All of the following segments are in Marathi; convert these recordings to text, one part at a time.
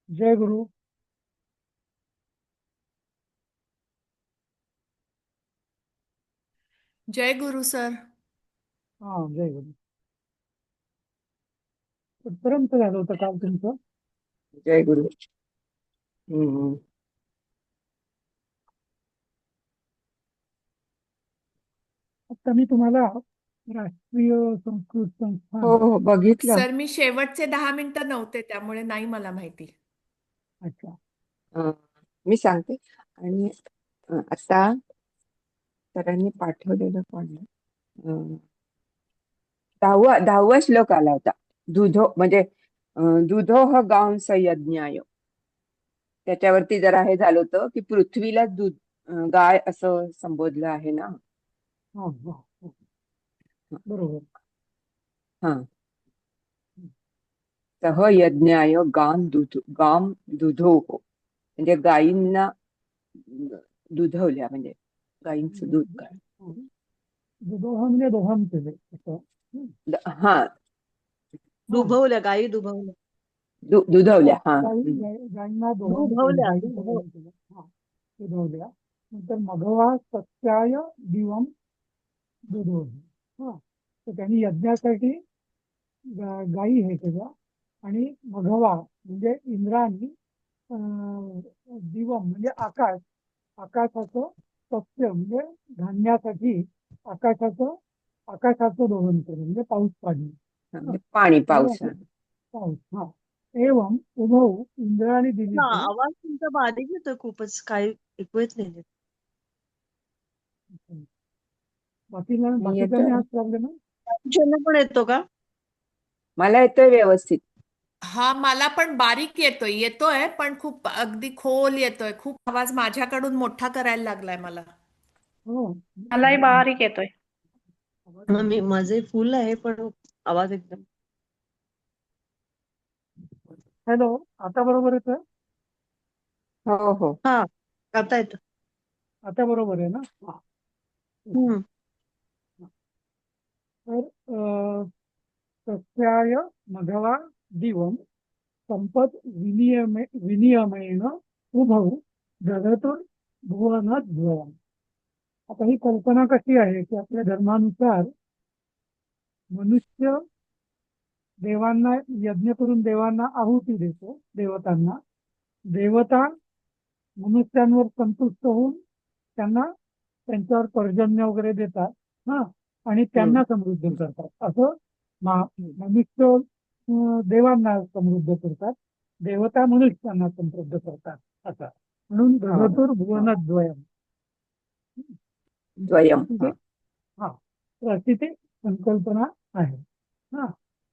जय गुरु. जय गुरु सर. हा, जय गुरु. कुठपर्यंत झालं होतं काल तुमचं? जय गुरु. हम्म. आता मी तुम्हाला राष्ट्रीय संस्कृत संस्थान. हो हो, बघितलं. सर मी शेवटचे 10 मिनिटं नव्हते त्यामुळे नाही मला माहिती. अच्छा. अं, मी सांगते. आणि आता सरांनी पाठवलेलं पण 10वा श्लोक आला होता. दुधो म्हणजे दुधोह गांस यज्ञाय. त्याच्यावरती जरा हे झालं होतं की पृथ्वीला दूध गाय असं संबोधलं आहे ना. हा हा हा. बरोबर. हा. सह यज्ञाय गाम दुधोह म्हणजे गायींना दुधवल्या म्हणजे गायींचं दूध काय. दोहन म्हणजे दोहन केले असं. हा, हा. गायी दुभवल्या. दुधवल्या. हा. गायींना दोहन केलं, दुभवल्या गायीचं दोहन केलं. हा, दुधवल्या. नंतर मघवा सत्याय दिवम दुधोही. हा, तर त्यांनी यज्ञासाठी गायी हे केल्या. आणि मघवा म्हणजे इंद्राणी दिवम म्हणजे आकाश, आकाशाचं सत्य म्हणजे धान्यासाठी आकाशाचं आकाशाचं दोहन केलं म्हणजे पाऊस पाडणे. म्हणजे पाणी पाऊस. एवं पाऊस. हा. एवं उभौ इंद्राणी दिलीपे. आवाज तुमचा बारीक येतोय खूपच, काही ऐकू येत नाही. बाकीच्यांनी येतोय. हाच प्रॉब्लेम आहे. बाकीच्यांना पण येतो का? मला येतोय व्यवस्थित. हा, मला पण बारीक येतोय येतोय पण खूप अगदी खोल येतोय. खूप आवाज माझ्याकडून मोठा करायला लागलाय मला. हो. मलाही बारीक येतोय. माझे फुल आहे पण आवाज एकदम. हॅलो, आता बरोबर येतोय? हो हो. हा, आता येतो. आता बरोबर आहे ना? हा. हम्म. तर सस्याय मघवा दिवम संपत विनियमेन उभौ जगतुर भुवनद्वयम्. आता ही कल्पना कशी आहे की आपल्या धर्मानुसार मनुष्य देवांना यज्ञ करून देवांना आहुती देतो, देवतांना. देवता मनुष्यांवर संतुष्ट होऊन त्यांना त्यांच्यावर पर्जन्य वगैरे देतात. हा, आणि त्यांना समृद्ध करतात. असं मनुष्य देवांना समृद्ध करतात, देवता मनुष्यांना समृद्ध करतात. असं म्हणून हो जगतुर हो. भुवनद्वयम्. द्वयम. म्हणजे हा, तर अशी ती संकल्पना आहे. हा,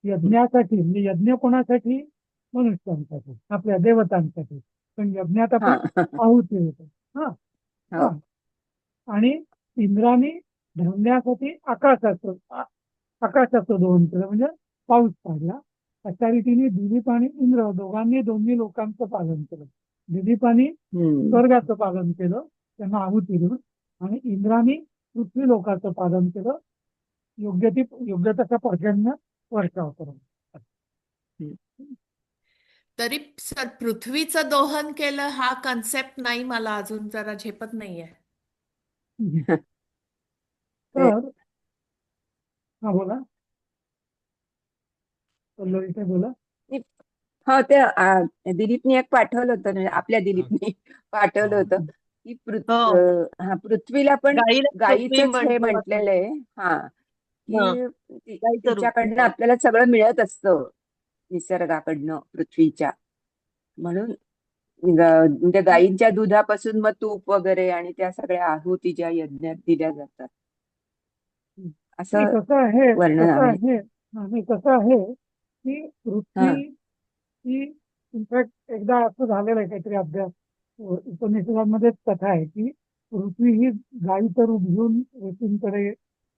यज्ञासाठी म्हणजे यज्ञ कोणासाठी? मनुष्यांसाठी, आपल्या देवतांसाठी. पण यज्ञात हा आपण आहुती देतो. हा. हो. हा. आणि इंद्राने धरण्यासाठी आकाशाचं दोहन केलं म्हणजे पाऊस पाडला. अशा रीतीने दिलीप आणि इंद्र दोघांनी दोन्ही लोकांचं पालन केलं. दिलीपाने हम्म. स्वर्गाचं पालन केलं, त्यांना आहुती देऊन. आणि इंद्राने पृथ्वी लोकाचं पालन केलं, योग्य तसा पर्जन्य वर्षाव करून. तरी सर पृथ्वीचं दोहन केलं हा कन्सेप्ट नाही, मला अजून जरा झेपत नाहीये. ते तर हा, बोला. पल्लवी काय बोला. हा, ते दिलीपनी एक पाठवलं होतं म्हणजे आपल्या दिलीपनी पाठवलं होतं की हो, पृथ्वीला पण गाईला पृथ्वी गायीचंच हे म्हणतो असं. म्हटलेलं आहे. हा, हा, की गाईचं रूप. तिच्याकडनं आपल्याला सगळं मिळत असतं, निसर्गाकडनं, पृथ्वीच्या. म्हणून म्हणजे गायींच्या दुधापासून मग तूप वगैरे आणि त्या सगळ्या आहुती ज्या यज्ञात दिल्या जातात नाही, असं कसं आहे वर्णन कसं आहे. आहे नाही, कसं आहे की हा. पृथ्वी ही इनफॅक्ट एकदा असं झालेलं आहे काहीतरी अभ्यास. उपनिषदांमध्येच कथा आहे की पृथ्वी ही गायीचं रूप घेऊन ऋषींकडे,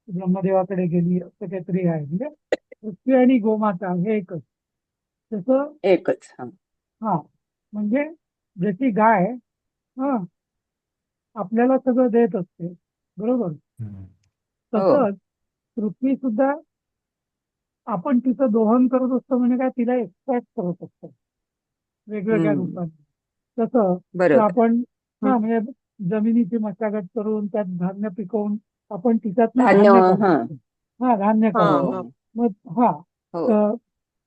ब्रह्मदेवाकडे गेली, असं काहीतरी आहे. म्हणजे पृथ्वी आणि गोमाता हे एकच. तसं एकच. हा. हा, म्हणजे जशी गाय हा आपल्याला सगळं देत असते, बरोबर, हो. तसंच पृथ्वी सुद्धा आपण तिचं दोहन करत असतो म्हणजे काय, तिला एक्सट्रॅक्ट करत असतो. वेगवेगळ्या हम्म. रूपात. तसं तर बरोबर. आपण हं. म्हणजे जमिनीची मशागत करून त्यात धान्य पिकवून आपण तिच्यातनं धान्य, धान्य हा काढतो. धान्य हा हो काढतो. हा मग हो तर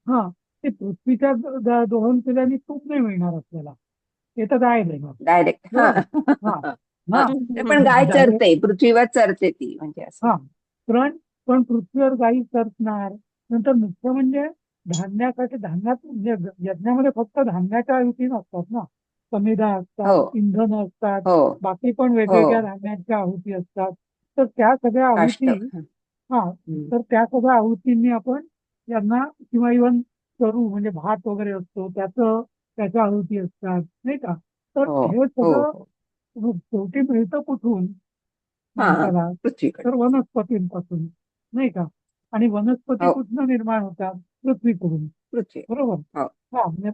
हा ते पृथ्वीच्या दोहन केल्याने तूप नाही मिळणार आपल्याला. ते तर गाय देणार. डायरेक्ट हा बरोबर. हा हा हा ते पण गाय डायरेक्ट. चरते, पृथ्वीवर चरते ती, म्हणजे असं. हा पण पण पृथ्वीवर गायी सरपणार. नंतर मुख्य म्हणजे धान्यासाठी, धान्यात म्हणजे यज्ञामध्ये फक्त धान्याच्या आहुती नसतात ना. समिधा हो असतात, इंधन असतात, हो बाकी पण हो वेगवेगळ्या धान्यांच्या आहुती असतात. तर त्या सगळ्या काष्ट. आहुती, हं. हं. तर त्या सगळ्या आहुतींनी आपण यांना, किंवा इव्हन करू म्हणजे भात वगैरे असतो त्याच्या आहुती असतात नाही का. तर हो हे हो सगळं हो शेवटी मिळतं कुठून हा माणसाला? पृथ्वीकडे. तर वनस्पतींपासून नाही का. आणि वनस्पती हो कुठनं निर्माण होतात? पृथ्वीकडून. पृथ्वी. बरोबर. हो म्हणजे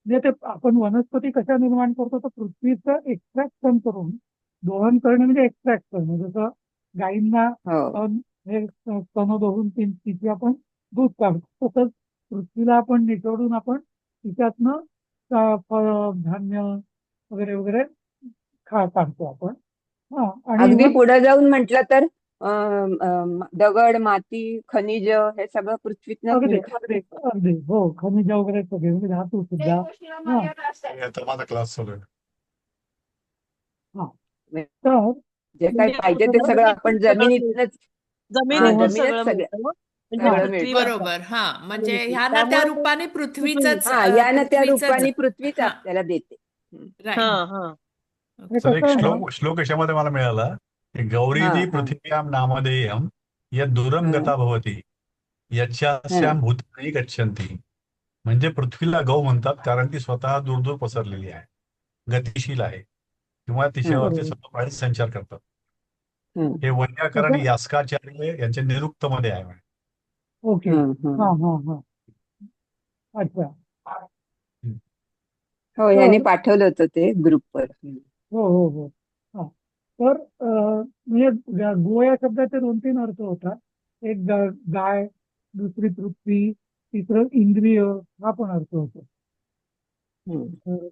म्हणजे ते आपण वनस्पती कशा निर्माण करतो, तर पृथ्वीचं एक्स्ट्रॅक्शन करून, दोहन करणे म्हणजे एक्स्ट्रॅक्ट करणे. जसं गायींना हो स्तन दोहून तिची आपण दूध काढतो, तसंच पृथ्वीला आपण निचोडून आपण तिच्यातनं फळ, धान्य वगैरे वगैरे काढतो आपण. आणि अगदी इव्हन पुढे जाऊन म्हटलं तर दगड, माती, खनिज हे सगळं पृथ्वीतनच अगदी मिळतं. अगदी अगदी हो, खनिज वगैरे सगळे म्हणजे धातू सुद्धा. हा आता माझा क्लास चालू आहे. हा तर जे काय म्हणजे पाहिजे ते सगळं आपण सगळं मिळतं. जमिनीतनच, हा दोहन. जमिनीतच जमिनीत सगळं सगळं मिळतं म्हणजे हा सगळं मिळतं. पृथ्वीवर बरोबर. म्हणजे मिळतं. ह्या ना त्या त्यामुळे ते रूपाने पृथ्वी. पृथ्वीचंच या ना त्या पृथ्वीचंच रूपाने पृथ्वीच हा आपल्याला देते. हं. हा राईट. हा हे तर एक कसं आहे ना. श्लोक याच्यामध्ये मला मिळाला की हा गौरीति हा पृथिव्यां नामधेयं यद दूरम हा गता भवती हा यच्चास्यां भूतानि गच्छन्ति. म्हणजे पृथ्वीला गौ म्हणतात कारण ती स्वतः दूर दूर पसरलेली आहे, गतिशील आहे, किंवा हं, तिच्यावरती बरोबर. सर्व प्राणी संचार करतात. हं, हे वैयाकरण आणि कसं. यास्काचार्य यांच्या निरुक्तमध्ये आहे म्हणे. ओके. हं, हं. हा अच्छा. हं. हो ह्याने तर पाठवलं होतं ते ग्रुपवर. हो हा तर म्हणजे गो या शब्दाचे 2-3 अर्थ होतात. एक गाय, दुसरी पृथ्वी, तिसरं इंद्रिय, हा पण अर्थ होतो. हं. तर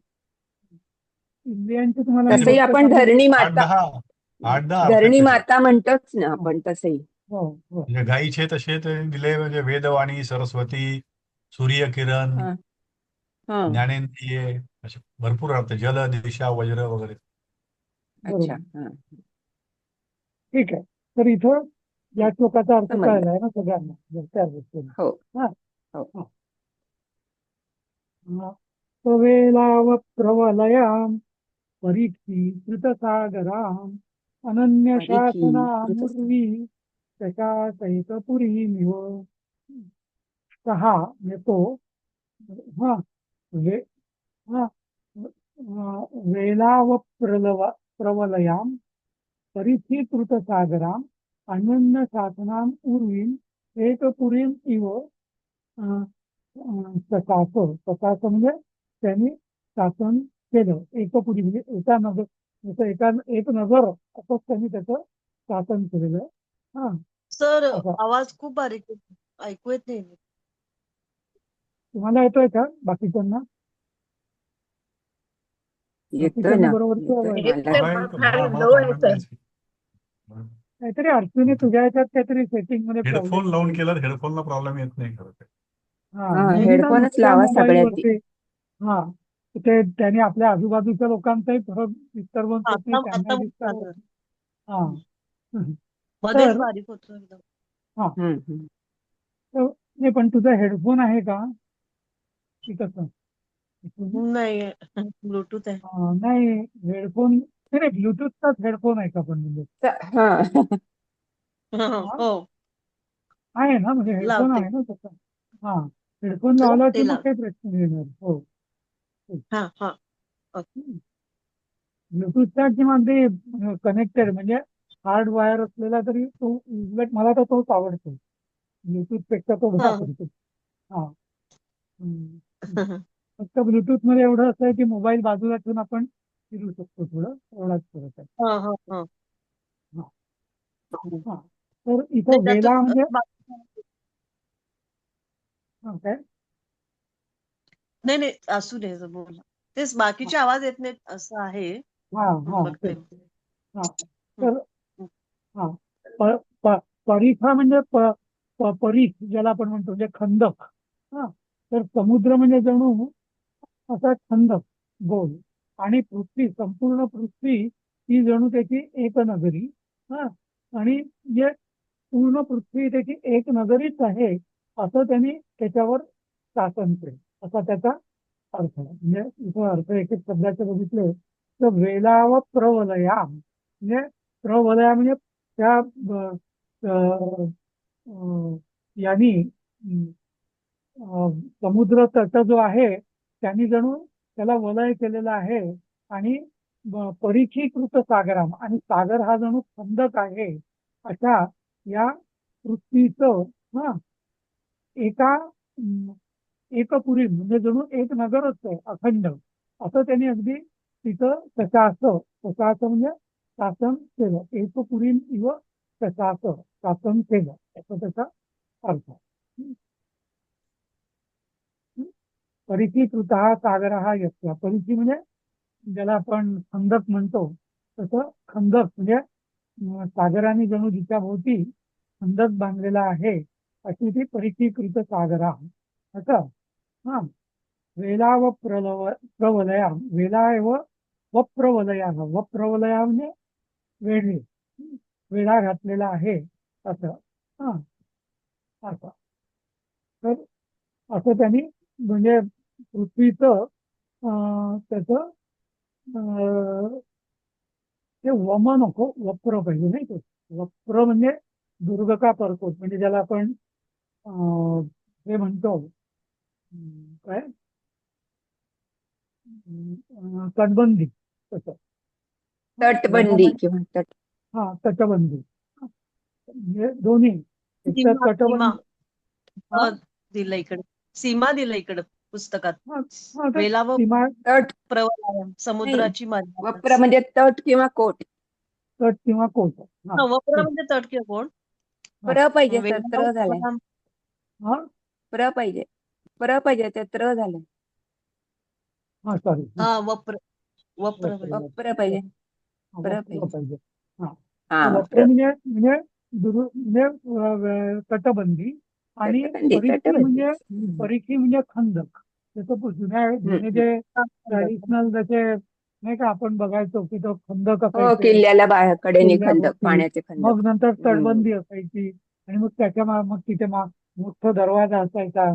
इंद्रियांची तुम्हाला मी तसंही गोष्ट आपण सांगू. धरणी आठ माता, दहा आठ दहा अर्थ आहेत धरणी त्याचे. माता म्हणतोच ना हो आपण तसंही. हो हो म्हणजे गायीचे तसे ते दिले, म्हणजे वेदवाणी, सरस्वती, सूर्यकिरण, हं, हं. ज्ञानेंद्रिये, असे भरपूर अर्थ, जल, दिशा, वज्र वगैरे. अच्छा. बरोबर. हं. ठीक आहे. तर इथं या हं. श्लोकाचा अर्थ समजलं. कळलाय ना सगळ्यांना, त्या गोष्टीने. हो हा हो हा सवेलाव प्रवलयाम परीक्षितसागराम परिखी कृत. अनन्यशासनामुर्वी प्रकाशयितपुरीमिव. सहा म्हणजे तो. हा वे हा वेलाव प्रवलयाम परिस्थितृतसागराम अनन्य शासनाम उर्वीम एकपुरीम इव प्रकाश. प्रकाश म्हणजे त्यांनी शासन केलं. एकपुरी म्हणजे एका नगर, जसं एक नगर असंच त्यांनी त्याचं शासन केलेलं आहे. हा सर असं. आवाज खूप बारीक येतो. ऐकू येत नाही. तुम्हाला येतोय का? बाकीच्यांना येतोय ना, बरोबर येतोय किंवा मला. मला प्रॉब्लेम नाहीच. काहीतरी अडचणी तुझ्या ह्याच्यात काहीतरी सेटिंग मध्ये हेडफोन प्रॉब्लेम लावून आहे. केलं, हेडफोनला प्रॉब्लेम येत नाही खरं ते. मे बी ना हेडफोनच नुसत्या लावा मोबाईल सगळ्यात. वरती. हा ते त्याने आपल्या आजूबाजूच्या लोकांचाही थोडं डिस्टर्बन्स होत नाही, आता आता त्यांनाही डिस्टर्ब होत झालं. नाही. हा मध्येच तर बारीक होतो एकदम. हा हं, हं. तर नाही, पण तुझा हेडफोन आहे का की कसं? नाही ब्लूटूथ आहे. नाही हेडफोन, नाही ब्लूटूथचाच हेडफोन आहे का पण म्हणजे? हां. हा हो आहे ना, म्हणजे हेडफोन लावते. आहे ना तसं. हा हेडफोन हो लावला की ते मग लावते. काही प्रश्न नाही येणार. हो हा ब्लूटूथचा किंवा ते कनेक्टेड म्हणजे हार्ड वायर असलेला तरी तो उलट मला तर तोच आवडतो. ब्लूटूथ पेक्षा तो हा आवडतो. हा फक्त ब्लूटूथ मध्ये एवढं असं आहे की मोबाईल बाजूला ठेवून आपण फिरू शकतो, थोडं एवढाच फरक आहे. हा हा हा हा हा तर नाही इथं वेला त्यातून म्हणजे काय? नाही नाही असू दे बोला. तेच बाकीचे आवाज येत नाहीत असं आहे. हा हा बघते. तेच. हा तर हा प- प- परिखा म्हणजे परीख ज्याला आपण म्हणतो म्हणजे खंदक. हा तर समुद्र म्हणजे जणू असा खंदक गोल, आणि पृथ्वी, संपूर्ण पृथ्वी ही जणू त्याची एक नगरी. हा आणि जे पूर्ण पृथ्वी त्याची एक नगरीच आहे असं त्यांनी त्याच्यावर शासन केलं, असा त्याचा अर्थ आहे. म्हणजे इथं अर्थ एक एक शब्दाचे बघितले तर वेलाव प्रवलया, म्हणजे प्रवलया म्हणजे त्या अ, अ, यांनी समुद्र तट जो आहे त्यांनी जणू त्याला वलय केलेलं आहे. आणि परीखीकृत सागराम, आणि सागर हा जणू खंदक आहे अशा या पृथ्वीचं हा एका एकपुरी म्हणजे जणू एक नगरच आहे अखंड, असं त्यांनी अगदी तिथं सशासं म्हणजे शासन केलं. एकपुरी इव सशासं शासन केलं असं त्याचा अर्थ आहे. परिचीकृत सागर हा यस्य, परिची म्हणजे ज्याला आपण खंदक म्हणतो तसं खंदक म्हणजे सागराने जणू जिच्या भोवती खंदक बांधलेला आहे अशी ती परिचीकृत सागरा असं. हा वेला व प्रवलया, वेला व वप्रवलया, वप्रवलया म्हणजे वेढे, वेढा घातलेला आहे असं. हा असं तर असं त्यांनी म्हणजे पृथ्वीचं त्याचं ते वम नको, वप्र पाहिजे नाही ते. वप्र म्हणजे दुर्ग का परकोट, म्हणजे ज्याला आपण हे म्हणतो काय तटबंदी तसं. तटबंदी किंवा तट हा तटबंदी, म्हणजे दोन्ही एक तर सीमा सीमा तटबंदी. हा दिलं इकडे, सीमा दिलं इकडे पुस्तकात. हा हा तर वेला व सीमा तट प्रवलय नाही, समुद्राची मर्यादा. वप्र म्हणजे तट किंवा कोट. तट किंवा कोट. हा वप्र तेच. म्हणजे तट किंवा कोण. हा प्र पाहिजे सर, वेला त्र झालंय. हा प्र पाहिजे, प्र पाहिजे, ते त्र झालंय. हा सॉरी. हा वप्र वप्र वप्र पाहिजे, प्र वप्र पाहिजे. पाहिजे. हा हा तर वप्र प्र, म्हणजे म्हणजे म्हणजे तटबंदी, आणि तटबंदी परिखी तटबंदी. म्हणजे परिखी म्हणजे खंदक. जसं जुने हम्म. जे ट्रॅडिशनल त्याचे नाही का आपण बघायचो की तो खंदक हो, असायचे किल्ल्याला बाहेर कडेने खंदक, किल्ल्याभोवती, पाण्याचे खंदक. मग नंतर हम्म. तटबंदी असायची, आणि मग त्याच्या मग तिथे मोठा दरवाजा असायचा.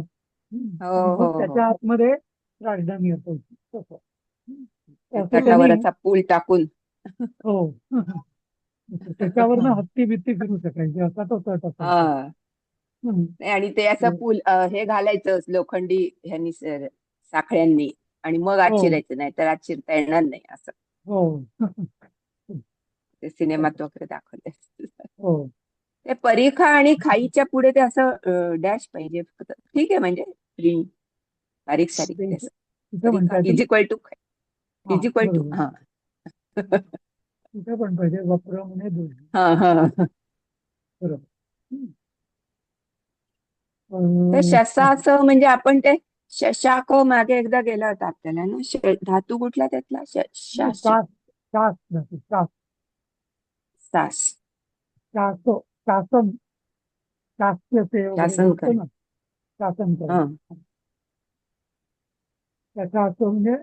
हो आणि मग हो हो, त्याच्या आतमध्ये राजधानी असायची तसं. ते असं त्यांनी तटावर असा पूल टाकून. हो त्याच्यावरनं हत्ती बित्ती फिरू शकायची असा तो तट असायचा. हा हम्म. नाही, आणि ते असं पूल हे घालायचं लोखंडी ह्यांनी साखळ्यांनी, आणि मग आत हो शिरायचं, नाही तर आत शिरता येणार नाही असं. हो ते सिनेमात वगैरे दाखवते. हो ते परीखा आणि खाईच्या पुढे ते असं डॅश पाहिजे फक्त. ठीक आहे, म्हणजे बारीक सारीक ते त्याचं. तिथं परीखा म्हणताय इज तुम्ही. इक्वल टू, हा इज इक्वल टू, बरोबर. हा. तिथं पण पाहिजे वप्र म्हणे दोन्ही. हा हा. बरोबर. हम्म. तर अं, शशाचं म्हणजे आपण ते शशाक मागे एकदा गेला होता आपल्याला ना, धातू कुठला त्यातला शास, शास शास धातू, सास, शास शासन, शास्त्रचे वगैरे शासन म्हणतो कर. ना, शासन हा करणं. त्याचा अर्थ म्हणजे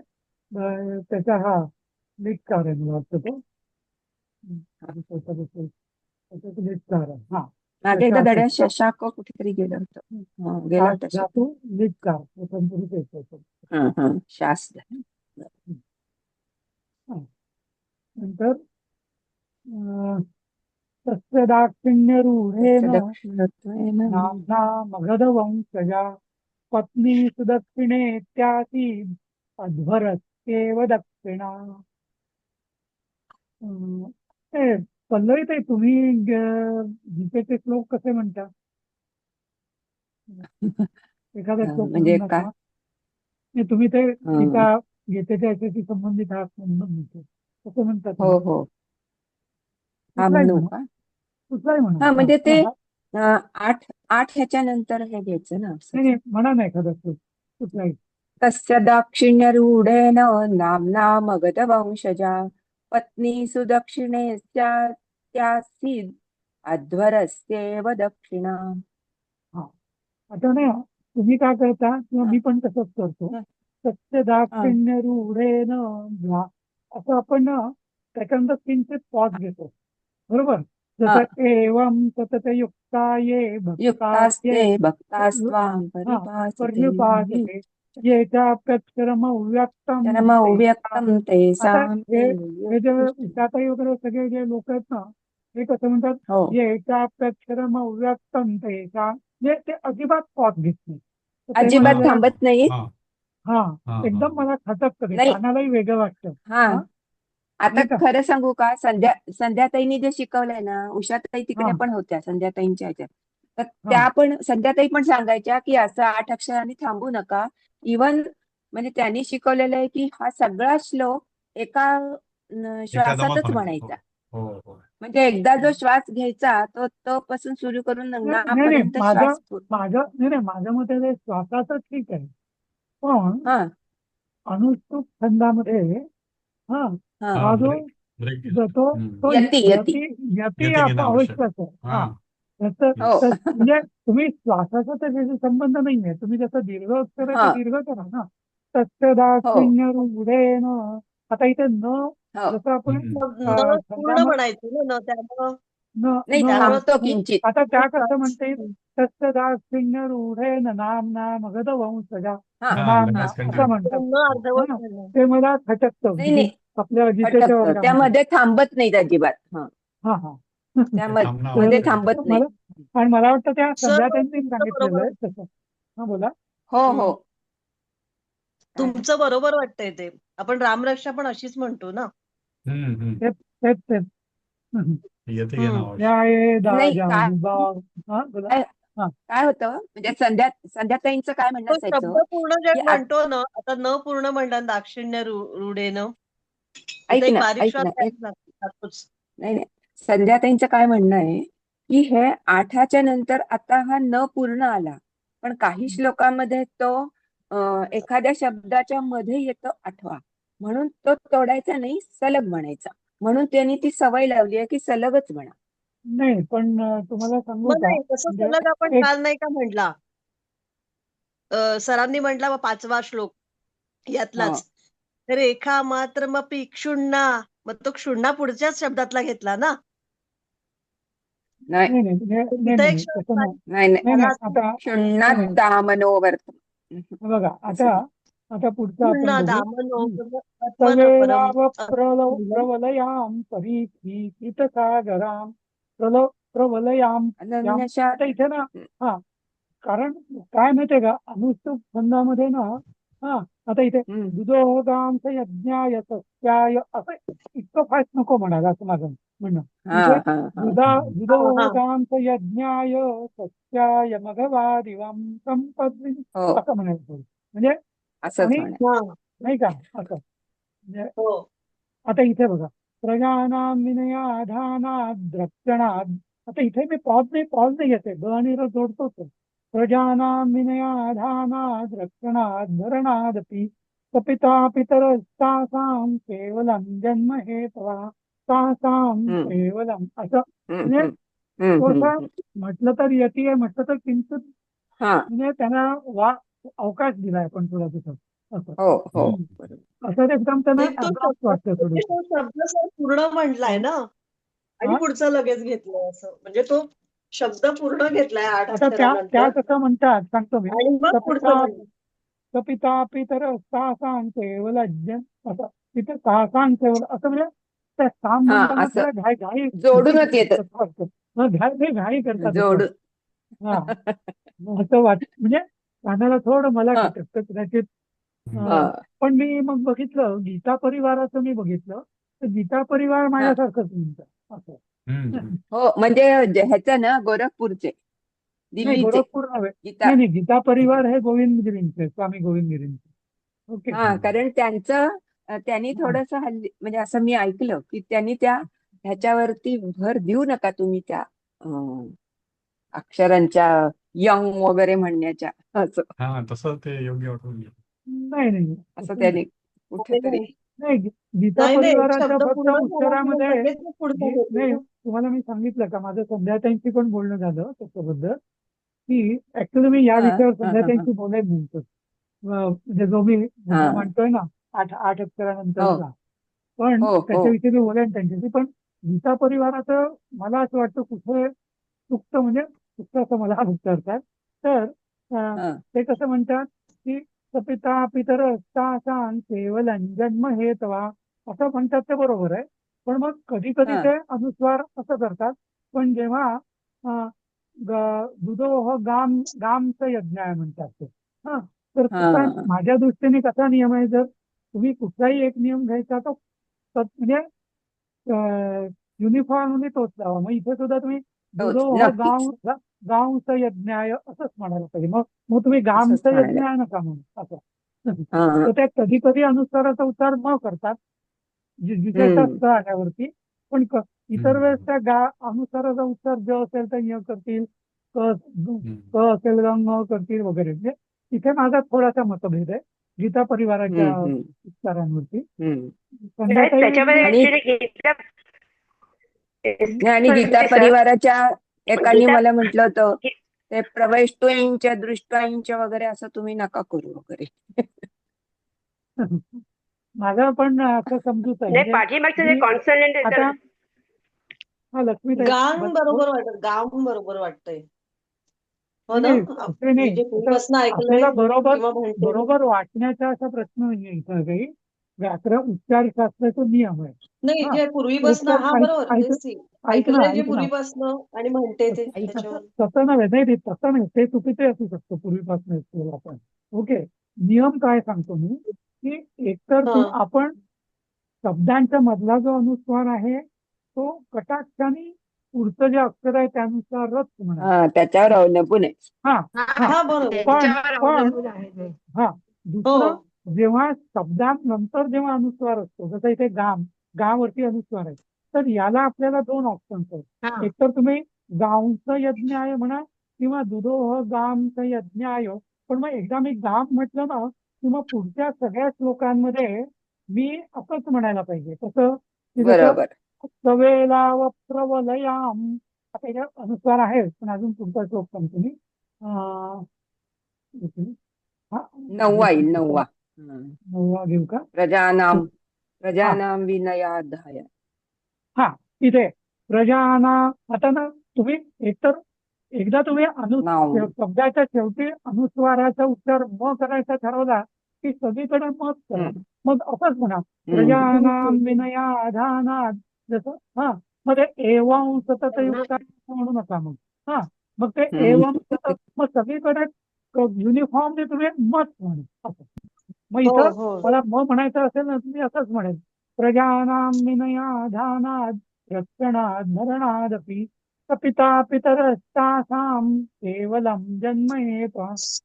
त्याचा हा लेखकार आहे मला वाटतं तो. त्याचा लेखकार आहे. हा मागे एकदा त्याचा धड्यात अर्थ शशाक कुठेतरी गेलं होतं. हा, गेला होता धातू लेखकार प्रथम पुरुष येतो. हा हा, शास. नंतर अं, तस्य दाक्षिण्यरूढेन दक्षिणत्वेन नाम्ना मगधवंशजा पत्नी सुदक्षिणे त्यासी अध्वरत्येव दक्षिणा. अं, ए, पल्लवी ताई तुम्ही गीतेचे श्लोक कसे म्हणता? एखादा श्लोक म्हणून म्हणजे काय? दाखवा. नाही, तुम्ही ते हं, गीता गीतेच्या याच्याशी संबंधित आहात म्हणून म्हणतो. कसं म्हणता हो तुम्ही? हो, हा कुठलाही म्हणू म्हणा, का? कुठलाही म्हणा. हा, हा म्हणजे पण ते हा 8 ह्याच्या नंतर हे घ्यायचं ना असं. नाही नाही म्हणा ना एखादा श्लोक कुठलाही. तस्य दाक्षिण्यरूढेन नाम्ना मगधवंशजा पत्नी सुदक्षिणेस्यासीद् अध्वरस्येव दक्षिणा. हा आता ना तुम्ही काय करता किंवा हा, मी पण तसंच करतो. हा, सत्य हा, दाक्षिण्य रूढेन असं आपण ना त्याच्यानंतर किंचित पॉज घेतो. बरोबर. हा. जसं एवं सतत युक्ताये भक्ताये युक्तास्ते भक्तास्त्वां हा परिभासते पर्युपासते येचाप्यक्षरम व्यक्तम तेषाम्. क्षरमव्यक्तं आता तेषां ते हे जे उच्चाताई वगैरे सगळे जे लोक आहेत ना हे कसं म्हणतात हो. येचाप्यक्षरम व्यक्तम तेषाम्. म्हणजे ते अजिबात पॉज घेत नाही. तर ते मला अजिबात जरा थांबत नाही. हा हा हा एकदम मला खटकतं ते नाही. कानालाही वेगळं वाटतं. हा, हा आता नाही का. खरं सांगू का, संध्याताईंनी जे शिकवलंय ना, उषाताई हा तिकडे पण होत्या संध्याताईंच्या ह्याच्यात, तर हा संध्याताई पण सांगायच्या की असं 8 अक्षरांनी थांबू नका. इवन म्हणजे त्यांनी शिकवलेलं आहे की हा सगळा श्लोक एका एका दमात श्वासातच म्हणायचं. म्हणायचा. हो हो हो. म्हणजे एकदा जो श्वास घ्यायचा तो तो पासून सुरू करून नाही नाही नाही, नापर्यंत माझं श्वास माझं नाही नाही माझ्या मते ते श्वासाचं ठीक आहे. पण हा अनुष्टुप छंदामध्ये हा हा हा हा जो ब्रेक तो तो यती यती यती येते घेणं आवश्यक आवश्यक आहे. हा हा त्याचं हो म्हणजे तुम्ही श्वासाचा त्याच्याशी संबंध नाहीये. तुम्ही जसं दीर्घ अक्षर आहे हा ते दीर्घ करा ना. हो तत्सदाक्षिण्य रूढेन. आता इथे न हो. जसं आपण मग न पूर्ण छंदामध्ये म्हणायचं ना, न त्यामुळं न नाही, न त्यामुळं थांबतो नाही, किंचित. आता त्या कसं श्वास म्हणते तत्सदाक्षिण्य रूढेन नाम्ना मगधवंशजा हा हा नाम्ना लगेच असं कंटिन्यू. म्हणतात. न अर्धवट हा झालं. ते मला खटकतं नाही नाही, आपल्या गीतेच्या खटकतं वर्गामध्ये. त्यामध्ये, थांबत नाहीत अजिबात. हा, हा हा ते त्यामध्ये थांबणं मध्ये आवश्यक आहे तर थांबत त्याच्यात. नाही. मला आणि मला वाटतं त्या सर संध्याताईंनी तुमचं सांगितलेलं बरोबर, आहे तसं. हा बोला. हो हो. काय? तुमचं बरोबर वाटतंय ते. आपण रामरक्षा पण अशीच म्हणतो ना. तेच तेच तेच. येते घेणं हम्म. आवश्यक. न्याये नाही, काय दाजानुभाव. हा बोला. काय हा काय होतं म्हणजे संध्याताईंचं काय म्हणणं तो असायचं शब्द पूर्ण जे की म्हणतो ना, आता न पूर्ण म्हणतात दाक्षिण्य रूढेनं. तिथे ऐक एक ना बारीक ऐक श्वास ना द्यायला लागतोच. नाही नाही, संध्याताईंचं काय म्हणणं आहे की हे 8च्या नंतर आता हा न पूर्ण आला, पण काही श्लोकामध्ये तो एखाद्या शब्दाच्या मध्ये येतो 8वा, म्हणून तो तोडायचा नाही, सलग म्हणायचा. म्हणून त्यांनी ती सवय लावली आहे की सलगच म्हणा. नाही पण तुम्हाला सांगू मग का नाही तसं म्हणजे सलग आपण एक काल नाही का म्हटला, सरांनी म्हटला 5वा श्लोक हो यातलाच. रेखा मात्र मग क्षुण्णा, मग तो क्षुण्णा पुढच्याच शब्दातला घेतला ना. नाही नाही नाही नाही नाही तिथे नाही एक नाही, श्वास तसं नाही. नाही नाही, नाही झाला नाही असता. आता नाही नाही क्षुण्णात्ता मनोवर्त बघा असं आता नाही. आता पुढचं आपण क्षुण्णा बघू. दामनो आत्मन परम सवेलाव हम्म. प्रवलयाम परीक्षित सागराम प्रवलयाम याम. अनन्यशा आता इथे ना हा कारण काय माहितीये का अनुष्टुप छंदामध्ये ना हा आता इथे हम्म. दुधोगांच यज्ञाय सत्याय असं इतकं फास्ट नको म्हणाला असं माझं म्हणणं. हा इथे हा हा हा हा दुधोगांच यज्ञाय सत्याय मघवादिवम संपद्री हो, असं म्हणायचं म्हणजे. असंच आणि म्हणा. हा नाही का असं म्हणजे हो. आता इथे बघा प्रजानां विनयाधानात् द्रक्षणात्. आता इथे मी पॉज नाही घेते ग आणि र जोडतोच आहे. प्रजानां विनयाधानात् रक्षणात् धरणादपि सपिता पितरस्तासां केवलं जन्म हेतवा तासां हम्म, केवलम असं हम्म, म्हणजे हम्म, हम्म, हम्म, थोडस हम्म. म्हटलं तर यती आहे म्हटलं तर किंचित हा, म्हणजे त्यांना अवकाश दिलाय आपण थोडा तिथं असं. हो हो, हम्म. बरोबर. असं एकदम त्यांना नाही तो ऍब्रॉप्ट शब्द वाटतं म्हणजे थोडस. तो शब्द सर पूर्ण म्हटलाय ना, आणि हा पुढचं लगेच घेतलंय असं. म्हणजे तो शब्द पूर्ण घेतलाय 8 आता त्या अक्षरानंतर कसं म्हणतात सांगतो मी. आणि मग पुढचं सपिता म्हणलं. सपिता पितर सासां केवलज्ञ असं तिथे सासां केवल असं म्हणजे त्या साम हा, म्हणताना असं थोडं घाई जोडूनच येतं. असं वाटतं. मग घाई करतात असं. जोडून. हा मग असं म्हणजे कानाला थोडं मला हा खटकतं कदाचित. हा पण मी मग बघितलं गीता परिवाराचं मी बघितलं तर गीता परिवार हा. माझ्यासारखंच म्हणतं असं. हो, म्हणजे ह्याचं ना, गोरखपूरचे नाही दिल्लीचे गोरखपूर नव्हे. गीता. नाही नाही गीता परिवार हे गोविंदगिरींचे स्वामी गोविंदगिरींचे. ओके. हा, कारण त्यांनी हा थोडस हल्ली म्हणजे असं मी ऐकलं की त्यांनी त्या ह्याच्यावरती भर देऊ नका तुम्ही त्या अक्षरांच्या यंग वगैरे म्हणण्याच्या असं. हा तसं ते योग्य वाटून गेलं. नाही नाही असं तसं नाही. त्याने कुठेतरी. नाही गीता नाही नाही, एक परिवाराच्या शब्द फक्त पूर्ण झाला की उत्तरामध्ये लगेच पुढचा नाही होतो. तुम्हाला मी सांगितलं का माझं संध्याताईंशी पण बोलणं झालं त्याच्याबद्दल की ऍक्च्युली मी या हा विषयावर हा हा हा संध्याताईंशी बोलायला म्हणतो म्हणजे जो मी मुद्दा हा. मांडतोय ना आठ हो अक्षरानंतरचा पण हो हो त्याच्याविषयी मी बोलेन त्यांच्याशी पण गीता परिवाराचं मला असं वाटतं कुठे चुकतं म्हणजे चुकतं असं मला विचारतात तर अं, हा ते कसं म्हणतात की सपिता पितर असतासां केवलं जन्म हे तवा असं म्हणतात ते बरोबर आहे पण मग कधी कधी हा ते अनुस्वार असं करतात पण जेव्हा दुधोह गामचं यज्ञ आहे म्हणतात ते हा तर तसा हा माझ्या दृष्टीने कसा नियम आहे जर तुम्ही कुठलाही एक नियम घ्यायचा तो म्हणजे युनिफॉर्मली तोच लावा मग इथे सुद्धा तुम्ही तोच दुधोह नक्कीच गावचं यज्ञाय असंच म्हणायला पाहिजे मग मग तुम्ही असंच गामचं म्हणायला. यज्ञाय नका म्हणू असं हा तर त्या कधी कधी अनुस्वाराचा उच्चार न करतात विशेष हम्म असतं आल्यावरती पण इतर वेळेस हम्म. त्या अनुस्वाराचा उच्चार ज असेल तर य करतील क हम्म. क असेल तर न करतील वगैरे म्हणजे तिथे माझा थोडासा मतभेद आहे गीता परिवाराच्या हम्म उच्चारांवरती हम्म. संध्याताई त्याच्यामध्ये आणि ऍक्च्युली गीता नाही, आणि गीता म्हणते सर, परिवाराच्या एकाने गीता मला म्हटलं होतं गी- ते प्रवेष्टोईंच्या दृष्टोईंच्या वगैरे असं तुम्ही नका करू वगैरे. माझा पण असं समजूत आहे नाही म्हणजे पाठीमागचं जे मी कॉन्सनंट आहे आता हा लक्ष्मीताई गांग बरोबर वाटत, गांग बरोबर वाटतंय. हो ना? नाही असे मी नाही जे आता पूर्वीपासून ऐकलंय आपल्याला बरोबर किंवा म्हणते मी. बरोबर वाचण्याचा असा प्रश्न नाही इथं काही व्याकरण उच्चार शास्त्राचा नियम आहे नाही, हा जे पूर्वीपासून एकतर हा ऐक बरोबर ऐक तेच की. ऐक ना ऐकलंय जे ऐक ना पूर्वीपासून आणि म्हणते ते तसं त्याच्यावर. तसं नव्हे नाही ते तसं नाही ते चुकीचे असू शकतो पूर्वीपासून केलं आपण ओके नियम काय सांगतो मी की एकतर हा आपण शब्दांच्या मधला जो अनुस्वार आहे तो कटाक्षाने पुढचं जे अक्षर आहे त्यानुसारच म्हणा हा त्याच्यावर अवलंबून आहे. हा हा हा बरोबर. पण त्याच्यावर पण अवलंबून आहे ते. हा हो दुसरं जेव्हा शब्दांनंतर जेव्हा अनुस्वार असतो जसं इथे गाववरती अनुस्वार आहे तर याला आपल्याला दोन ऑप्शन्स आहेत हा एकतर तुम्ही गावचं यज्ञ आहे म्हणा किंवा दुधोह गामचं यज्ञ आहे पण मग एकदा मी गाम म्हटलं ना की मग पुढच्या सगळ्या श्लोकांमध्ये मी असंच म्हणायला पाहिजे तसं की जसं बरोबर. सवेला व प्रवलयाम आता याच्या अनुस्वार आहे पण अजून पुढचा श्लोक सांगतो मी अं, हा, नववा येईल नववा. हम्म. नववा घेऊ का प्रजानाम हा प्रजानाम विनयाधाय. हा तिथे प्रजाना आता ना तुम्ही एकतर एकदा तुम्ही नाव शब्दाच्या शेवटी अनुस्वाराचा उच्चार म करायचा ठरवला की सगळीकडे मत करा हम्म मग असंच म्हणा हम्म प्रजानाम विनयाधानात जसं हा मग ते एवं सतत युक्त म्हणू नका मग हा मग ते हम्म. एवं सतत मग सगळीकडे युनिफॉर्मली तुम्ही मत म्हणा असं मग हो इथं हो मला म म्हणायचं असेल ना तुम्ही असंच म्हणेल प्रजानाम विनयाधानाद रक्षणाद मरणादपि पिता पितरस्तासाम केवलम जन्मयेत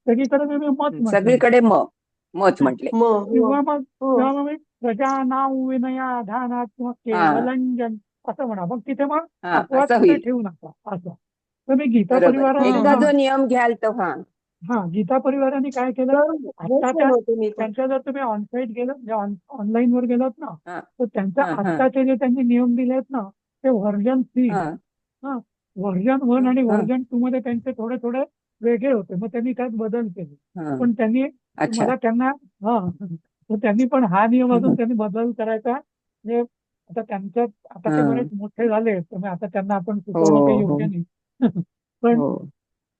सगळीकडे मी मत म्हटलं सगळीकडे मत हा. म्हटले. हो किंवा मग हो किंवा मग मी प्रजानाम विनयाधानात किंवा हा केवलंजन असं म्हणा मग तिथे मग हा अपवाद असं कुठे होईल. ठेवू नका असं तर मी गीता बरोबर परिवाराने एकदा हा. जो नियम घ्याल तो हा. हा गीता परिवाराने काय केलं तर हेच आत्ताच्या बनवते मी पण. त्यांच्या जर तुम्ही ऑनसाईट गेलं म्हणजे ऑनलाईन वर गेलात ना हा तर त्यांच्या हा हा आत्ताचे जे त्यांनी नियम दिले आहेत ना ते व्हर्जन 3 हा हा व्हर्जन 1 आणि हा व्हर्जन 2 मध्ये त्यांचे थोडे थोडे वेगळे होते मग त्यांनी त्यात बदल केले हा. पण त्यांनी अच्छा. मला त्यांना हा तर त्यांनी पण हा नियम अजून त्यांनी बदल करायचा म्हणजे आता त्यांच्यात आता ते हा. बरेच मोठे झाले तर मग आता त्यांना आपण हो सुचवणं काही हो योग्य नाही पण हो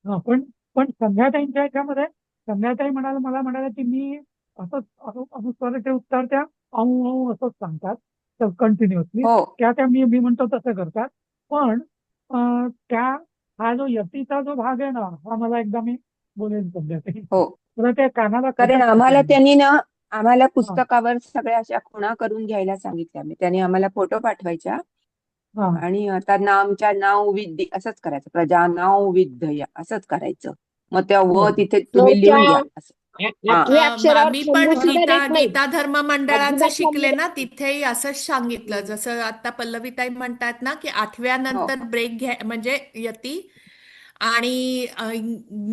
हा पण संध्याताईंच्या ह्याच्यामध्ये संध्याताई मला म्हणाल्या की मी असंच अनुस्वाराचे उच्चार त्या औ औ असंच सांगतात कंटिन्युअसली हो त्या मी म्हणतो तसं करतात पण त्या हा जो यतीचा जो भाग आहे ना हा मला एकदा मी बोलेन संध्याताई हो तुला त्या कानाला कारण खटकतं आम्हाला ते. त्यांनी ना आम्हाला हा पुस्तकावर सगळ्या अशा खुणा करून घ्यायला सांगितल्या मी त्यांनी आम्हाला फोटो पाठवायच्या हा आणि आता नामच्या नाव विद्य असंच करायचं प्रजा नाव विद्य असंच करायचं मग त्या व बरं तिथे तुम्ही लिहून घ्या असं. हा आठव्या अक्षरावर मी पण थांबून सुद्धा गीता देत नाही. गीता धर्म मंडळाचं अजिबात थांबू शिकले देत ना नाही. तिथेही असंच सांगितलं जसं आता पल्लवीताई म्हणतात ना की 8व्या हो नंतर ब्रेक घ्या म्हणजे यती आणि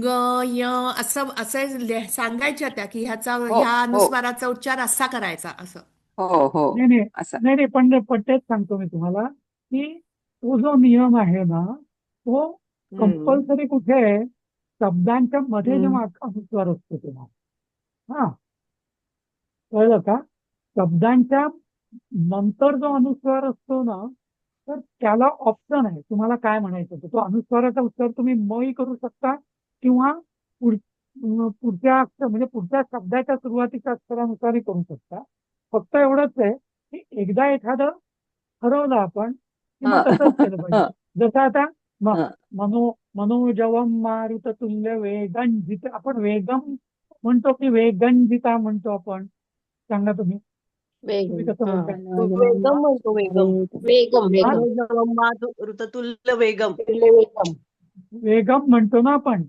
ग य असं असं सांगायच्या त्या की हो ह्या हो अनुस्वाराचा उच्चार असा करायचा असं. हो हो नाही नाही असा. नाही नाही पण तेच सांगतो मी तुम्हाला की तो जो नियम आहे ना तो हम्म कंपल्सरी कुठे आहे? शब्दांच्या मध्ये हम्म जेव्हा अनुस्वार असतो तेव्हा. हा, कळलं का? शब्दांच्या नंतर जो अनुस्वार असतो ना तर त्याला ऑप्शन आहे तुम्हाला काय म्हणायचं होतं. तो अनुस्वाराचा उच्चार तुम्ही मही करू शकता किंवा पुढच्या अक्षर म्हणजे पुढच्या शब्दाच्या सुरुवातीच्या अक्षरानुसारही करू शकता. फक्त एवढंच आहे की एकदा एखादं ठरवलं आपण की हा मग तसंच केलं पाहिजे. हा जसं आता म हा मनोजवम मारुततुल्य वेगंजित आपण वेगम म्हणतो की वेगंजिता म्हणतो आपण. सांगा तुम्ही तुम्ही वेगम कसं हा बोलता? वेगम म्हणतो वेगम वेगम हा, वेगम ऋततुल्य वेगम. वेगम वेगम म्हणतो ना आपण.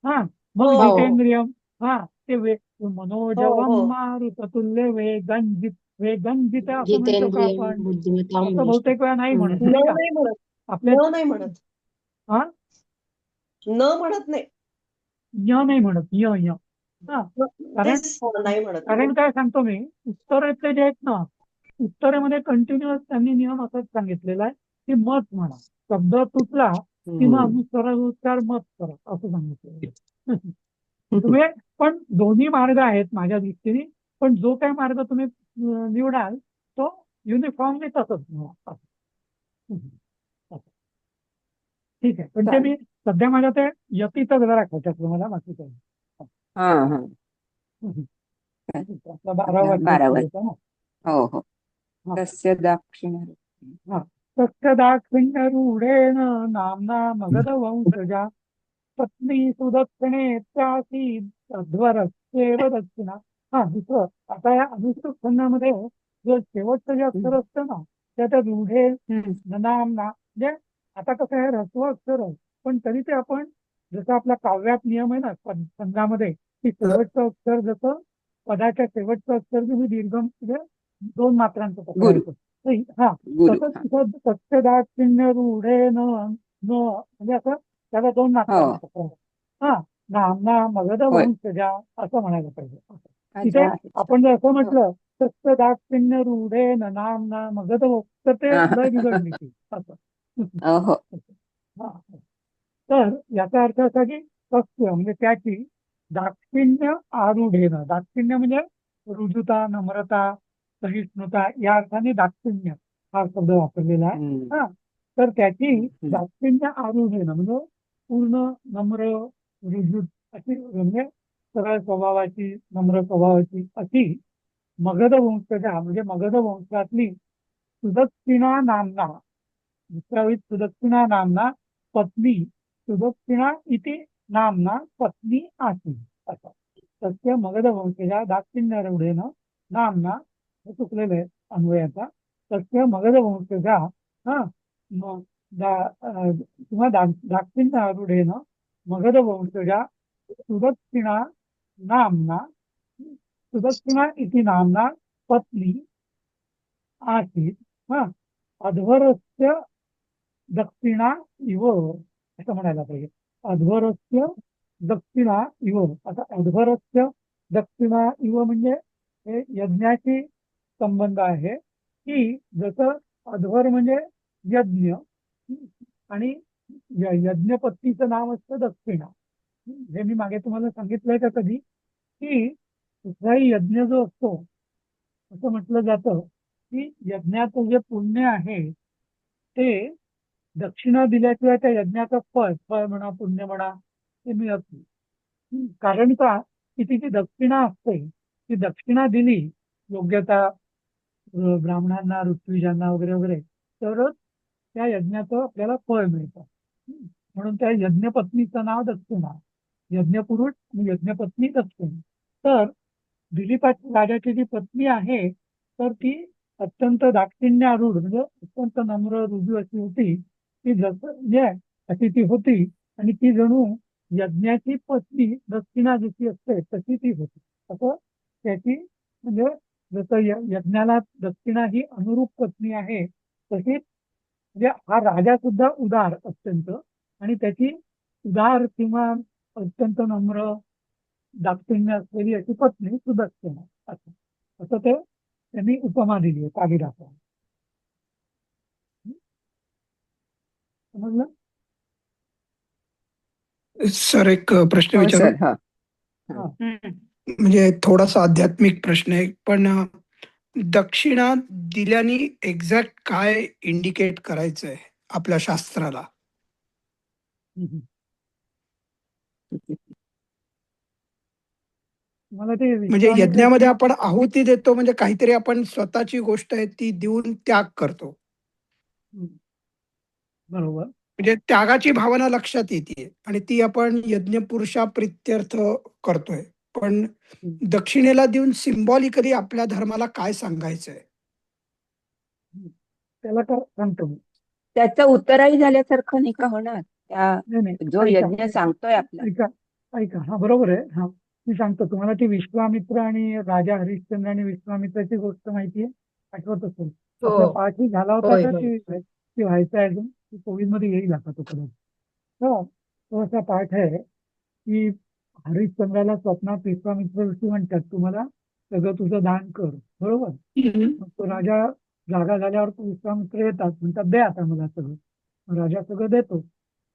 हा, हो मग हो जितेंद्रियम. हा, ते हो मनोजवम हो मारुततुल्य वेगंजित वेगंजित असं म्हणतो का जितेंद्रिय आपण? बुद्धिमतां असं वरिष्ठ. बहुतेक वेळा नाही म्हणत न नाही का नाही म्हणत. आपल्या. न नाही म्हणत. हा, न म्हणत नाही. य नाही म्हणत य य. हा, कारण तेच नाही म्हणत. कारण काय सांगतो मी उत्तरेतले जे आहेत ना उत्तरेमध्ये कंटिन्युअस त्यांनी नियम असाच सांगितलेला आहे की मत म्हणा. शब्द तुटला की मग हम्म अनुस्वारानुसार मत करा असं सांगितलेलं. तुम्ही पण दोन्ही मार्ग आहेत माझ्या दृष्टीने. पण जो काही मार्ग तुम्ही निवडाल तो युनिफॉर्मली तसंच निवडा. असं. ठीक आहे पण ते चालेल. मी सध्या माझ्या ते यतीचं जरा खायचं मला बाकी काही नाही. हा हा ठीक आहे. आपला आपला 12वा श्लोक 12वा. होता ना. हो हो. हा तस्य दाक्षिण. हा. तस्य दाक्षिण्यरूढेन नाम्ना मगधवंशजा पत्नी सुदक्षिणे त्यासी अध्वरस्येव दक्षिणा. हा, दुसरं आता या अनुष्टुप छंदामध्ये जो शेवटचं जे अक्षर असतं ना त्या रूढे नामना म्हणजे आता कसं आहे ह्रस्व अक्षर आहे पण तरी ते आपण जसं आपला काव्यात नियम आहे ना छंदामध्ये की शेवटचं अक्षर जसं पदाच्या शेवटचं अक्षर तुम्ही दीर्घ म्हणजे 2 मात्रांचं गुरु पकडायचं. हा, गुरु तसंच हा. तिथं सत्यदाक्षिण्य रूढे न न म्हणजे असं त्याला 2 हो मात्रांचं पकडायचं. हा, नामना मगध होय. वंशजा असं म्हणायला पाहिजे. तिथे अच्छा अच्छा. आपण जर असं हो. म्हटलं सत्यदाक्षिण्य रूढे न नामना मगध तर ते हा. लय बिघडली ती असं. हो हा. तर याचा अर्थ असा की सत्य म्हणजे त्याची दाक्षिण्य आरूढेन. दाक्षिण्य म्हणजे रुजुता नम्रता सहिष्णुता या अर्थाने दाक्षिण्य हा शब्द वापरलेला आहे. हम्म हा, तर त्याची हम्म दाक्षिण्य आरूढेन म्हणजे पूर्ण नम्र रुजू अशी म्हणजे सरळ स्वभावाची नम्र स्वभावाची अशी मगध वंशजा म्हणजे मगध वंशातली सुदक्षिणा नामना दुसऱ्यावेळी सुदक्षिणा नामना पत्नी सुदक्षिणा इति नामना पत्नी आसीत् असं. तस्य मगध वंशजा दाक्षिण्यरूढेन नामना हे चुकलेलं आहे अन्वयाचा. तस्य मगध वंशजा हा म- किंवा दाक्षिण्यारूढेन मगध वंशजा सुदक्षिणा नामना सुदक्षिणा इति नामना पत्नी आसीत्. हा, अध्वरस्य दक्षिणा इव असं म्हणायला पाहिजे. अध्वरस्य दक्षिणा इव आता अध्वरस्य दक्षिणा इव म्हणजे हे यज्ञाशी संबंध आहे की जसं अध्वर म्हणजे यज्ञ आणि यज्ञपत्नीचं नाव असतं दक्षिणा. हे मी मागे तुम्हाला सांगितलंय का कधी की कुठलाही यज्ञ जो असतो असं म्हटलं जातं की यज्ञाचं जे पुण्य आहे ते दक्षिणा दिल्याशिवाय त्या यज्ञाचं फळ फळ म्हणा पुण्य म्हणा ते मिळत नाही. कारण का की ती जी दक्षिणा असते ती दक्षिणा दिली योग्यता ब्राह्मणांना ऋत्विजांना वगैरे वगैरे तरच त्या यज्ञाचं आपल्याला फळ मिळतं. म्हणून त्या यज्ञपत्नीचं नाव दक्षिणा. यज्ञपुरुष आणि यज्ञपत्नी दक्षिणा. तर दिलीप राजाची जी पत्नी आहे तर ती अत्यंत दाक्षिण्यारूढ म्हणजे अत्यंत नम्र रुजू अशी होती ती जसं म्हणजे अशी ती होती आणि ती जणू यज्ञाची पत्नी दक्षिणा जशी असते तशी ती होती असं त्याची म्हणजे जसं यज्ञाला दक्षिणा ही अनुरूप पत्नी आहे तशी म्हणजे हा राजा सुद्धा उदार अत्यंत आणि त्याची उदार किंवा अत्यंत नम्र दाक्षिण्य असलेली अशी पत्नी सुदक्षिणा असं असं ते त्यांनी उपमा दिली आहे कालिदासाने. समजलं? सर एक प्रश्न हो विचारू सर. हा. हा. म्हणजे थोडासा आध्यात्मिक प्रश्न आहे पण दक्षिणा दिल्याने एक्झॅक्ट काय इंडिकेट करायचंय आपल्या शास्त्राला? हम्म. मला ते म्हणजे विश्वामित्र यज्ञामध्ये आपण आहुती देतो म्हणजे काहीतरी आपण स्वतःची गोष्ट आहे ती देऊन त्याग करतो, हम्म. बरोबर. म्हणजे त्यागाची भावना लक्षात येते आणि ती आपण यज्ञ पुरुषा प्रित्यर्थ करतोय. पण हम्म. दक्षिणेला देऊन सिम्बॉलिकली आपल्या धर्माला काय सांगायचंय? त्याला काय सांगतो मी. त्याचं उत्तरही झाल्यासारखं नाही का होणार? त्या नाही नाही जो ऐका यज्ञ सांगतोय आपला. ऐका ऐका हा बरोबर आहे. हा मी सांगतो तुम्हाला ती विश्वामित्र आणि राजा हरिश्चंद्र आणि विश्वामित्राची गोष्ट माहितीये, आठवत असेल हो. आपल्या पाठी झाला होता होय, का होय. ती व्हायचं आहे अजून कोविड मध्ये येईल आता तो कदाचित. हो तो असा पाठ आहे की हरिश्चंद्राला स्वप्नात विश्वामित्र ऋषी म्हणतात तुम्हाला सगळं तुझं दान कर, बरोबर. मग तो राजा जागा झाल्यावर तो विश्वामित्र येतात म्हणतात दे आता मला सगळं. मग राजा सगळं देतो.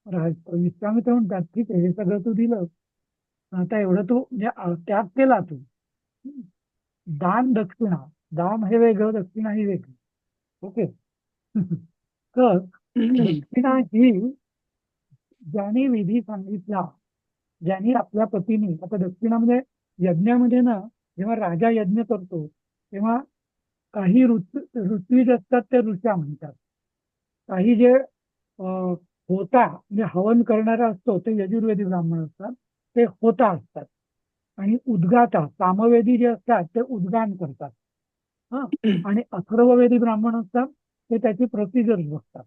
विश्वामित्र म्हणतात ठीक आहे हे सगळं तू दिलं, आता एवढं तू म्हणजे त्याग केला तू. दान दक्षिणा, दान हे वेगळं दक्षिणा ही वेगळी. ओके. तर दक्षिणा ही ज्याने विधी सांगितला, ज्यांनी आपल्या पतीने आता दक्षिणामध्ये यज्ञामध्ये ना जेव्हा राजा यज्ञ करतो तेव्हा काही ऋत्विज असतात ते ऋचा म्हणतात. काही जे होता म्हणजे हवन करणारा असतो ते यजुर्वेदी ब्राह्मण असतात, ते होता असतात. आणि उद्गाता सामवेदी जे असतात ते उद्गान करतात. हा आणि अथर्ववेदी ब्राह्मण असतात ते त्याची प्रोसिजर बघतात.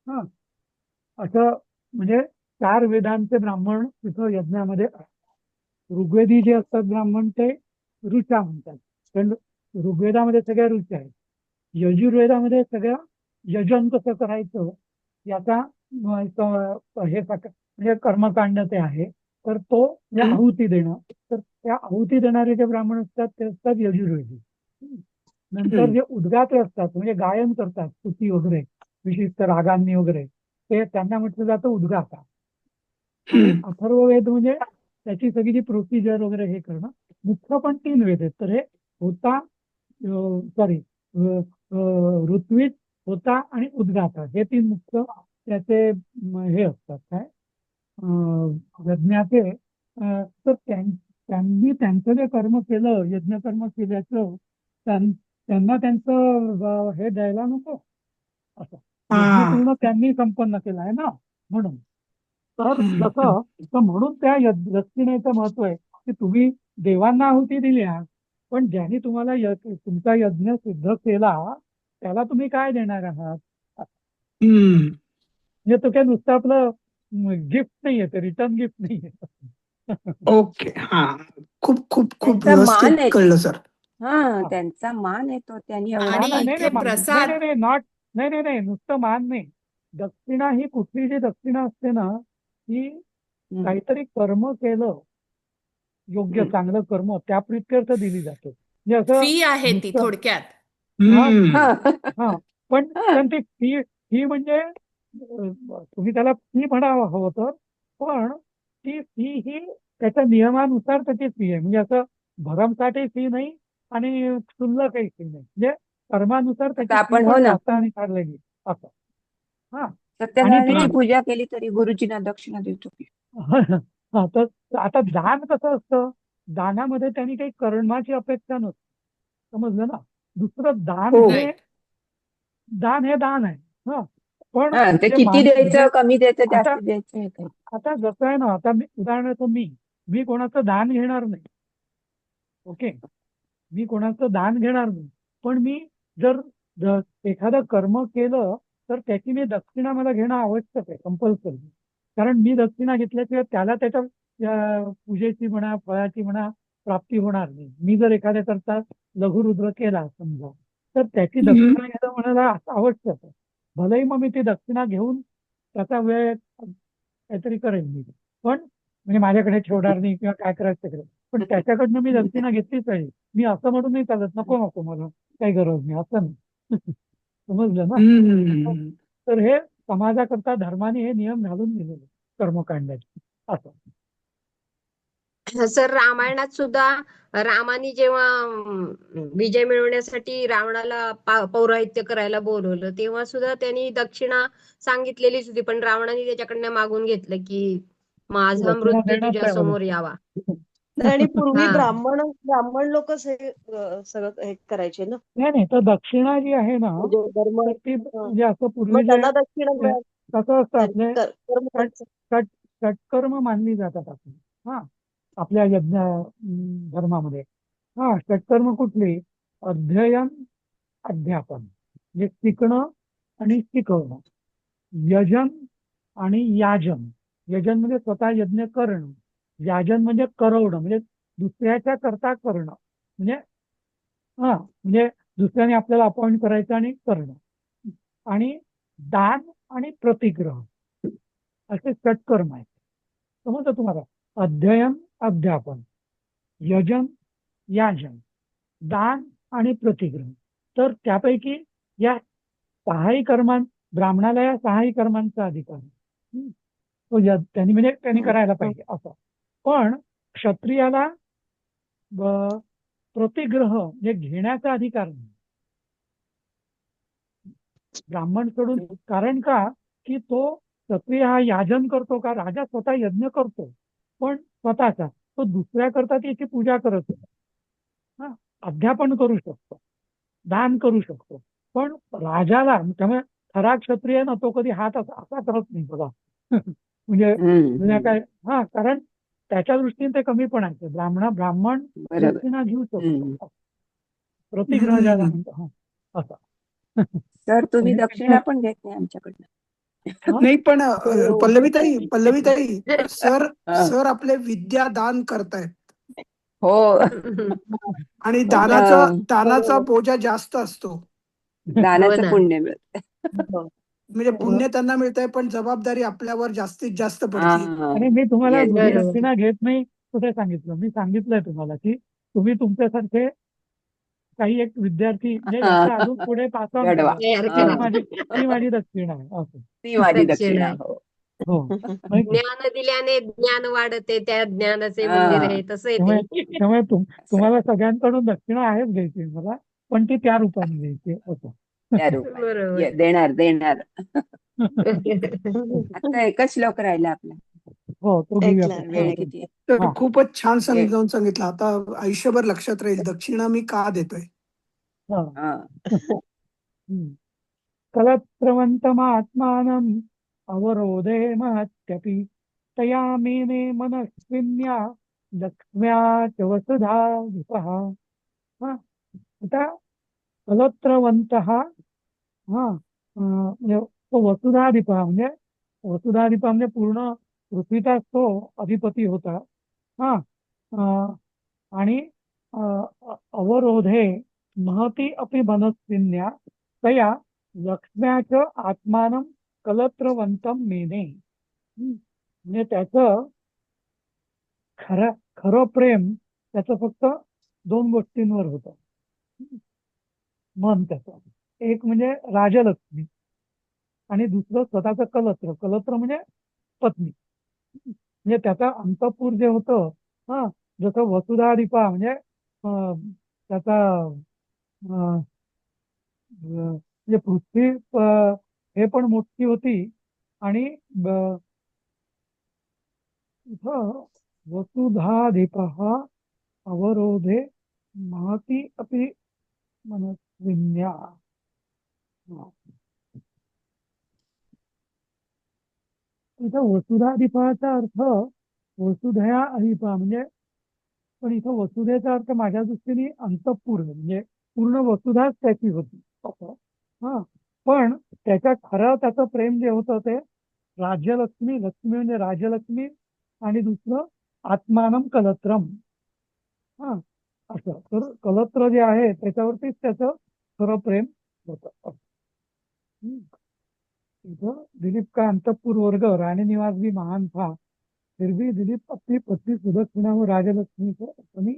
हा असं म्हणजे 4 वेदांचे ब्राह्मण तिथं यज्ञामध्ये असतात. ऋग्वेदी जे असतात ब्राह्मण ते ऋचा म्हणतात, कारण ऋग्वेदामध्ये सगळ्या ऋचा आहेत. यजुर्वेदामध्ये सगळ्या यजन कसं करायचं याचा म्हणजे कर्मकांड ते आहे. तर तो म्हणजे आहुती देणं, तर त्या आहुती देणारे जे ब्राह्मण असतात ते असतात यजुर्वेदी. नंतर जे उद्गात्र असतात म्हणजे गायन करतात स्तुती वगैरे विशिष्ट रागांनी वगैरे, ते त्यांना म्हटलं जातं उद्गाता. आणि अथर्ववेद म्हणजे त्याची सगळी जी प्रोसिजर वगैरे हे करणं. मुख्य पण 3 वेद आहेत. तर हे होता सॉरी ऋत्विज, होता आणि उद्गाता हे 3 मुख्य त्याचे हे असतात काय यज्ञाचे. तर त्यांनी त्यांचं जे कर्म केलं यज्ञकर्म केल्याचं त्यांना त्यांचं हे द्यायला नको असं. यज्ञ पूर्ण त्यांनी संपन्न केला आहे ना म्हणून. तर जसं तर म्हणून त्या दक्षिणेचं महत्व आहे की तुम्ही देवांना आहुती दिल्या, पण ज्यांनी तुम्हाला तुमचा यज्ञ सिद्ध केला त्याला तुम्ही काय देणार आहात. म्हणजे तो काय नुसतं आपलं गिफ्ट नाहीये, ते रिटर्न गिफ्ट नाहीये. ओके. हा खूप खूप खूप त्यांचा मान व्यवस्थित आहे. कळलं सर. हा त्यांचा मान आहे तो त्यांनी एवढा आणि नाही इथे प्रसाद नाही नॉट नाही नुसतं मान नाही. दक्षिणा ही कुठली जी दक्षिणा असते ना ही काहीतरी कर्म केलं योग्य चांगलं कर्म त्या प्रित्यर्थ दिली जाते. म्हणजे असं फी आहे ती नुसतं थोडक्यात. हा पण ती फी म्हणजे तुम्ही त्याला फी म्हणावं हवं तर, पण ती फी ही त्याच्या नियमानुसार त्याची फी आहे. म्हणजे असं भरमसाठी फी नाही आणि क्षुल्लकही फी नाही. म्हणजे कर्मानुसार त्याची आता फी आपण हो पण ना जास्त काढलेली असं. हा आणि सत्यनारायणाची ती पूजा केली तरी गुरुजींना दक्षिणा देतो की. हा तर आता दान कसं असतं, दानामध्ये त्यांनी काही कर्माची अपेक्षा नसते. समजलं ना. दुसरं दान हो. हे राईट. दान आहे. हा पण हा ते जे किती द्यायचं कमी द्यायचं आता जास्त द्यायचं हे काय. आता जसं आहे ना, आता उदाहरणार्थ मी कोणाचं दान घेणार नाही. ओके. मी कोणाचं दान घेणार नाही, पण मी जर एखादं कर्म केलं तर त्याची मी दक्षिणा मला घेणं आवश्यक आहे, कंपल्सरी. कारण मी दक्षिणा घेतल्याशिवाय त्याला त्याच्या पूजेची म्हणा फळाची म्हणा प्राप्ती होणार नाही. मी जर एखाद्या करता लघुरुद्र केला समजा तर त्याची दक्षिणा घेणं मला आवश्यक आहे. भलेही मग मी ती दक्षिणा घेऊन त्याचा वेळ काहीतरी करेल मी, पण म्हणजे माझ्याकडे ठेवणार नाही किंवा काय करायचं ते करेल, पण त्याच्याकडनं मी दक्षिणा घेतलीच पाहिजे. मी असं म्हणून नाही चालत, नको नको मला काही गरज नाही असं नाही. समजलं ना? हम्म. तर हे समाजाकरता धर्माने हे नियम घालून दिलेले कर्मकांडाचे असं. सर रामायणात सुद्धा रामाने जेव्हा विजय मिळवण्यासाठी रावणाला पौरोहित्य करायला बोलवलं तेव्हा सुद्धा त्यांनी दक्षिणा सांगितलेलीच होती, पण रावणाने त्याच्याकडनं मागून घेतलं की माझा दक्षिणा मृत्यू देणंच तुझ्या आहे आवडत. समोर यावा. आणि पूर्वी हा. ब्राह्मण लोकच हे सगळं हे करायचे ना, नाही नाही, तर दक्षिणा जी आहे ना, म्हणजे धर्म. तर ती हं. म्हणजे असं मग पूर्वी जे त्यांना दक्षिणा मिळाली. कसं असतं आपले कर्म षट षट षटकर्म मानली जातात आपली, हा, आपल्या यज्ञ धर्मामध्ये. हा, षटकर्म कुठली? अध्ययन, अध्यापन, म्हणजे शिकणं आणि शिकवणं, यजन आणि याजन. यजन म्हणजे स्वतः यज्ञ करणं, याजन म्हणजे करवणं, म्हणजे दुसऱ्याच्या करता करणं, म्हणजे हा, म्हणजे दुसऱ्याने आपल्याला अपॉइंट करायचं आणि करणं, आणि दान आणि प्रतिग्रह असे षटकर्म आहेत. समजतं तुम्हाला? अध्ययन, अध्यापन, यजन, याजन, दान आणि प्रतिग्रह. तर त्यापैकी या सहाही कर्मां ब्राह्मणाला या सहाही कर्मांचा अधिकार आहे. तो त्यांनी म्हणजे त्यांनी करायला पाहिजे असं. पण क्षत्रियाला प्रतिग्रह म्हणजे घेण्याचा अधिकार नाही ब्राह्मण सोडून. कारण का, की तो क्षत्रिय हा याजन करतो का? राजा स्वतः यज्ञ करतो, पण स्वतःचा तो दुसऱ्याकरता त्याची पूजा करत हा, अध्यापन करू शकतो, दान करू शकतो, पण राजाला त्यामुळे खरा क्षत्रिय ना तो कधी हात असा करत नाही बघा. म्हणजे म्हणजे हम्म. काय, हा, कारण त्याच्या दृष्टीने ते कमी पण आहे. ब्राह्मण बरोबर. दक्षिणा घेऊ हम्म. शकतो, प्रतिग्रह ज्याला हम्म. म्हणतो, हा, असा. तर तुम्ही म्हणजे दक्षिणा पण घेत नाही आमच्याकडनं. हा, नाही पण हो. पल्लवीताई सर हा. सर आपले विद्या दान करतायत हो. आणि पण दानाचा बोजा जास्त असतो. हो दानाचं ना. पुण्य मिळत. हो. म्हणजे पुण्य त्यांना मिळतंय पण जबाबदारी आपल्यावर जास्तीत जास्त पडते. आणि मी तुम्हाला येस मी येस. दक्षिणा घेत नाही कुठे सांगितलं? मी सांगितलंय तुम्हाला की तुम्ही तुमच्यासारखे काही एक विद्यार्थी म्हणजे याच्या अजून पुढे पास ऑन घडवा. करा. तयार हा. ती माझी दक्षिणा आहे असं. ती माझी दक्षिणा दक्षिणा. आहे. हो. हो, माहिती आहे? ज्ञान दिल्याने ज्ञान वाढते, त्या ज्ञानाचे मंदिर हा. आहे तसं आहे त्यामुळे ते. त्यामुळे असं आहे. तुम्हाला सगळ्यांकडून दक्षिणा आहेच घ्यायची मला, पण ती त्या रूपाने घ्यायची असं. त्या रूपाने बरोबर. देणार देणार. आता एकच श्लोक राहिला आपला. हो, तो घेऊया ऐकला. तर आपण. वेळ हा. किती आहे? तर हा, खूपच छान वेळ. समजावून सांगितलं. आता आयुष्यभर लक्षात राहील दक्षिणा मी का देतोय. हा. हा. हम्म. कलत्रवन्तमात्मानम् अवरोधे महत्यपि तया मेने मनस्विन्या लक्ष्म्या च वसुधा विपः. हा, आता कलत्रवंतः, हा, म्हणजे तो वसुधाधिपः, म्हणजे वसुधाधिपः म्हणजे पूर्ण पृथ्वीचाच तो अधिपती होता. हा, अं, आणि अवरोधे महती अपि मनस्विन्या तया लक्ष्म्याचं आत्मानं कलत्रवंतम मेने. म्हणजे त्याचं खरं प्रेम त्याचं फक्त दोन गोष्टींवर होतं. मन त्याचं, एक म्हणजे राजलक्ष्मी आणि दुसरं स्वतःचं कलत्र. कलत्र म्हणजे पत्नी. म्हणजे त्याचा अंतःपूर जे होतं, हा, जसं वसुधाधिपा म्हणजे त्याचा म्हणजे पृथ्वी हे पण मोठी होती, आणि इथं वसुधाधिपः अवरोधे महती अपि मनस्विन्या. इथं वसुधाधिपाचा अर्थ वसुधया अधिपा म्हणजे, पण इथं वसुधेचा अर्थ माझ्या दृष्टीने अंतःपूर्ण म्हणजे पूर्ण वसुधाच त्याची होती असं. हा, पण त्याच्या खरं त्याचं प्रेम जे होतं ते राज्यलक्ष्मी, लक्ष्मी म्हणजे राजलक्ष्मी, आणि दुसरं आत्मानम कलत्रम. हा, असं. तर कलत्र जे आहे त्याच्यावरतीच त्याचं खरं प्रेम होतं. हम्म. इधर दिलीप का अंतपुर वर्ग रानी निवास भी महान था, फिर भी दिलीप अपनी पत्नी सुदक्षिणा और राजलक्ष्मी को अपनी